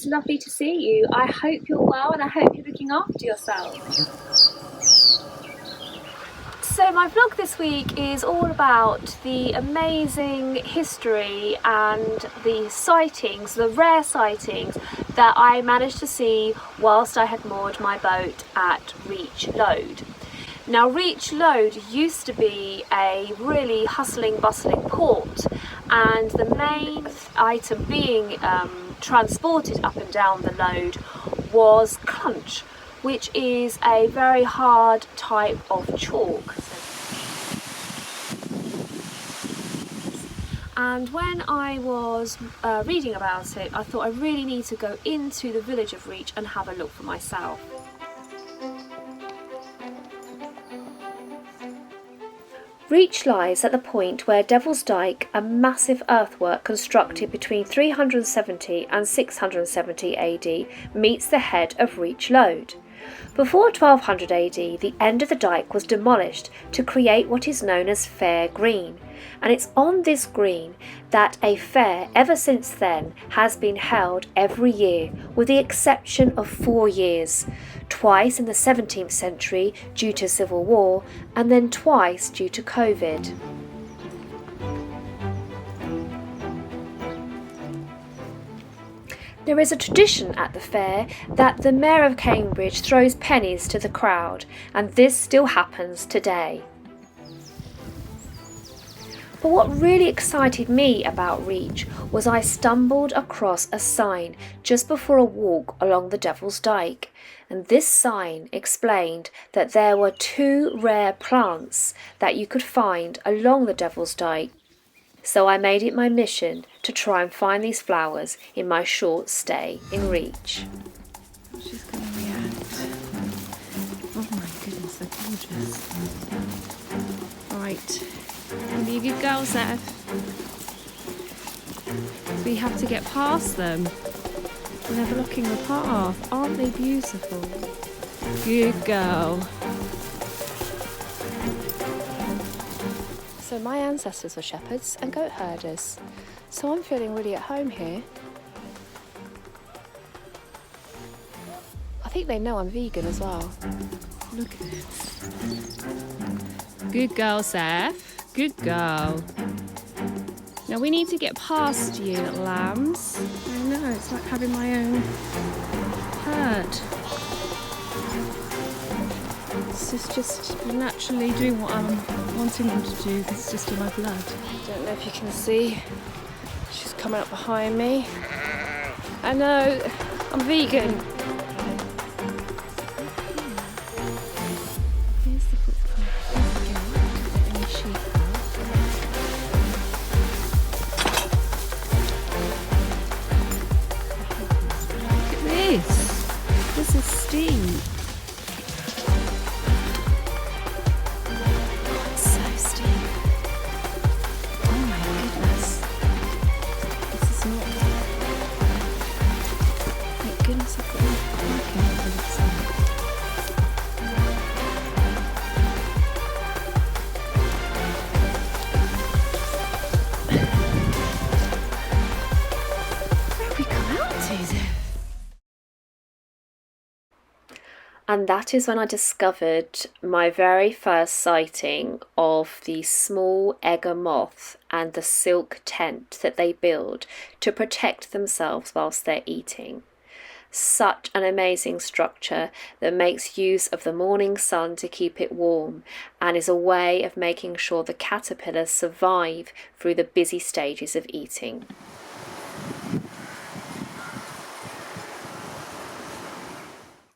lovely to see you. I hope you're well and I hope you're looking after yourself. So my vlog this week is all about the amazing history and the sightings, the rare sightings that I managed to see whilst I had moored my boat at Reach Lode. Now Reach Lode used to be a really hustling bustling port, and the main item being transported up and down the Lode was clunch, which is a very hard type of chalk. And when I was reading about it, I thought I really need to go into the village of Reach and have a look for myself. Reach lies at the point where Devil's Dyke, a massive earthwork constructed between 370 and 670 AD, meets the head of Reach Lode. Before 1200 AD, the end of the dyke was demolished to create what is known as Fair Green, and it's on this green that a fair ever since then has been held every year, with the exception of 4 years, twice in the 17th century due to civil war, and then twice due to COVID. There is a tradition at the fair that the Mayor of Cambridge throws pennies to the crowd, and this still happens today. But what really excited me about Reach was I stumbled across a sign just before a walk along the Devil's Dyke, and this sign explained that there were 2 rare plants that you could find along the Devil's Dyke. So I made it my mission to try and find these flowers in my short stay in Reach. She's going to react. Oh my goodness, they're gorgeous. Right, be a good girl, Seth. We have to get past them. They're blocking the path. Aren't they beautiful? Good girl. So my ancestors were shepherds and goat herders, so I'm feeling really at home here. I think they know I'm vegan as well. Look at this. Good girl, Seth. Good girl. Now we need to get past you, little lambs. I know, it's like having my own herd. This is just naturally doing what I'm wanting them to do. This is just in my blood. I don't know if you can see. She's coming up behind me. I know, I'm vegan. Here's the footpath. Again, don't get any sheep out. Look at this. This is steep. And that is when I discovered my very first sighting of the small egger moth and the silk tent that they build to protect themselves whilst they're eating. Such an amazing structure that makes use of the morning sun to keep it warm and is a way of making sure the caterpillars survive through the busy stages of eating.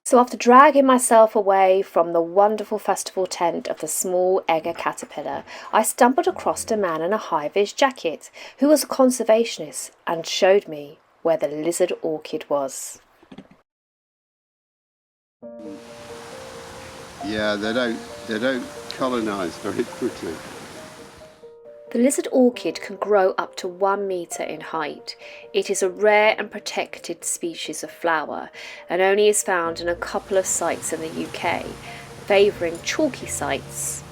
So after dragging myself away from the wonderful festival tent of the small egger caterpillar, I stumbled across a man in a high-vis jacket who was a conservationist and showed me where the lizard orchid was. Yeah, they don't colonise very quickly. The lizard orchid can grow up to 1 metre in height. It is a rare and protected species of flower and only is found in a couple of sites in the UK, favouring chalky sites.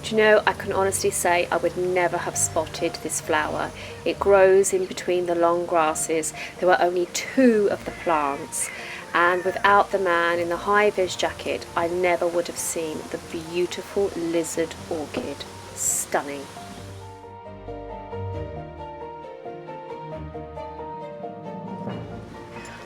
Do you know, I can honestly say I would never have spotted this flower. It grows in between the long grasses. There were only 2 of the plants, and without the man in the high-vis jacket, I never would have seen the beautiful lizard orchid. Stunning.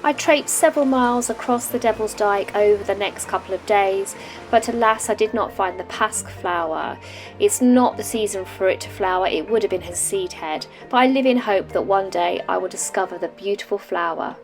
I traipsed several miles across the Devil's Dyke over the next couple of days, but alas, I did not find the pasque flower. It's not the season for it to flower. It would have been his seed head, but I live in hope that one day I will discover the beautiful flower.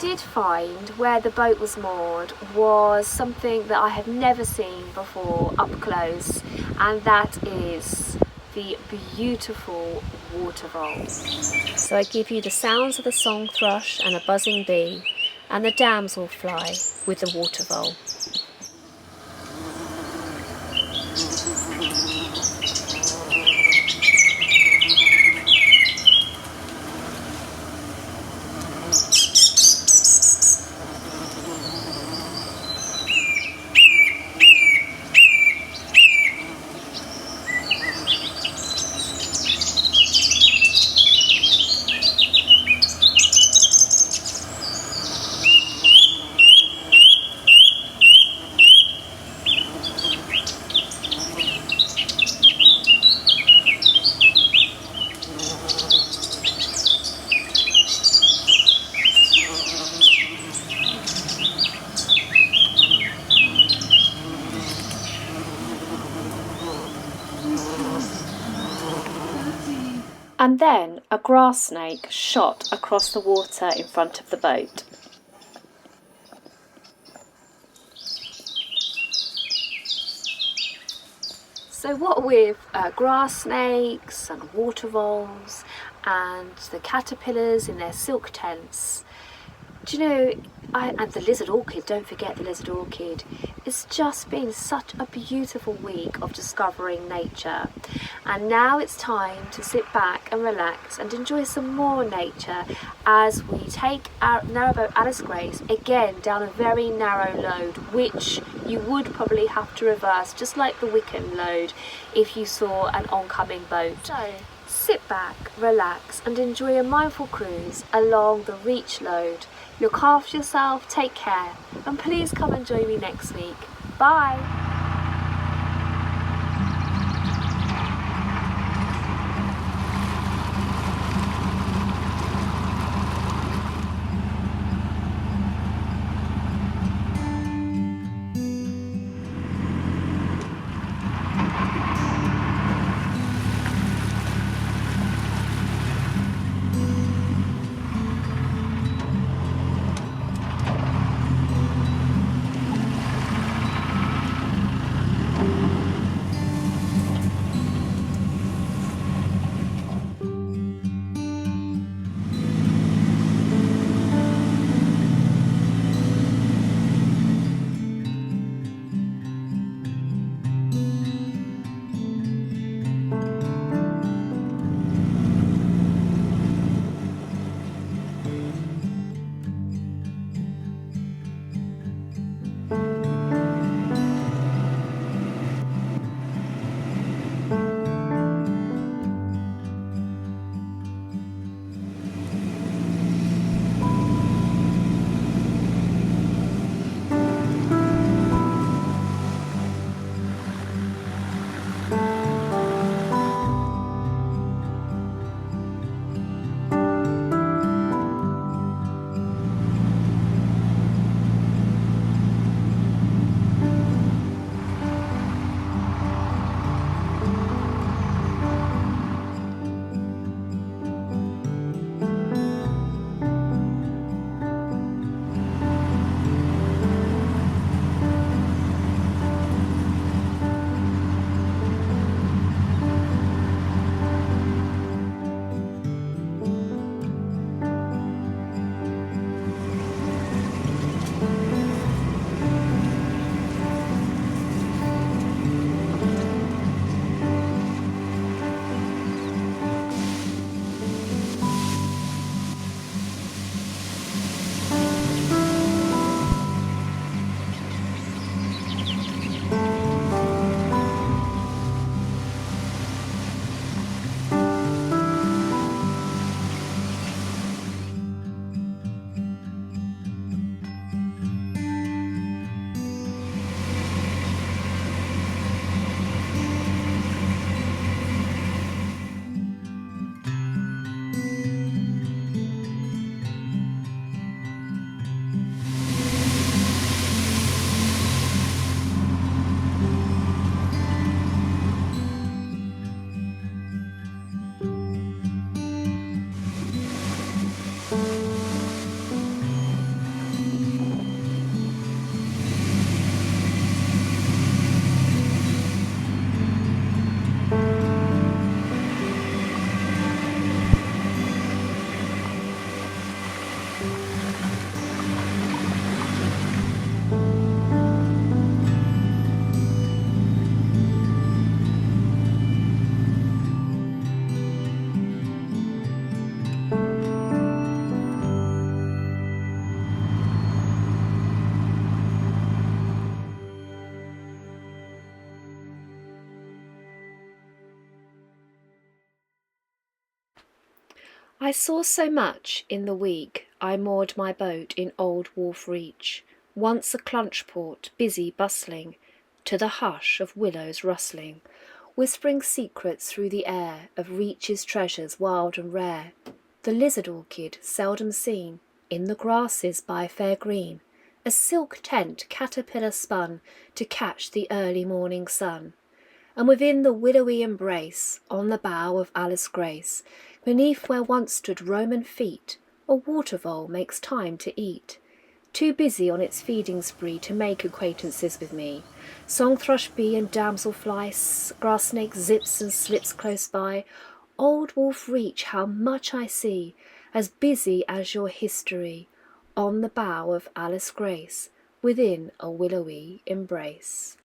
Did find where the boat was moored was something that I had never seen before up close, and that is the beautiful water vole. So I give you the sounds of the song thrush and a buzzing bee, and the damsel fly with the water vole. And then a grass snake shot across the water in front of the boat. So what with grass snakes and water voles and the caterpillars in their silk tents, do you know, and the lizard orchid, don't forget the lizard orchid. It's just been such a beautiful week of discovering nature. And now it's time to sit back and relax and enjoy some more nature as we take our narrowboat Alice Grace again down a very narrow lode, which you would probably have to reverse, just like the Wickham lode, if you saw an oncoming boat. So sit back, relax and enjoy a mindful cruise along the Reach Lode. Look after yourself, take care, and please come and join me next week. Bye! I saw so much in the week I moored my boat in Old Wharf Reach, once a clunch port, busy bustling, to the hush of willows rustling, whispering secrets through the air of Reach's treasures wild and rare. The lizard orchid, seldom seen, in the grasses by fair green, a silk tent caterpillar spun to catch the early morning sun. And within the willowy embrace, on the bough of Alice Grace, beneath where once stood Roman feet, a water vole makes time to eat. Too busy on its feeding spree to make acquaintances with me. Song thrush bee and damselfly, grass snake zips and slips close by. Old Wolf Reach, how much I see, as busy as your history, on the bough of Alice Grace, within a willowy embrace.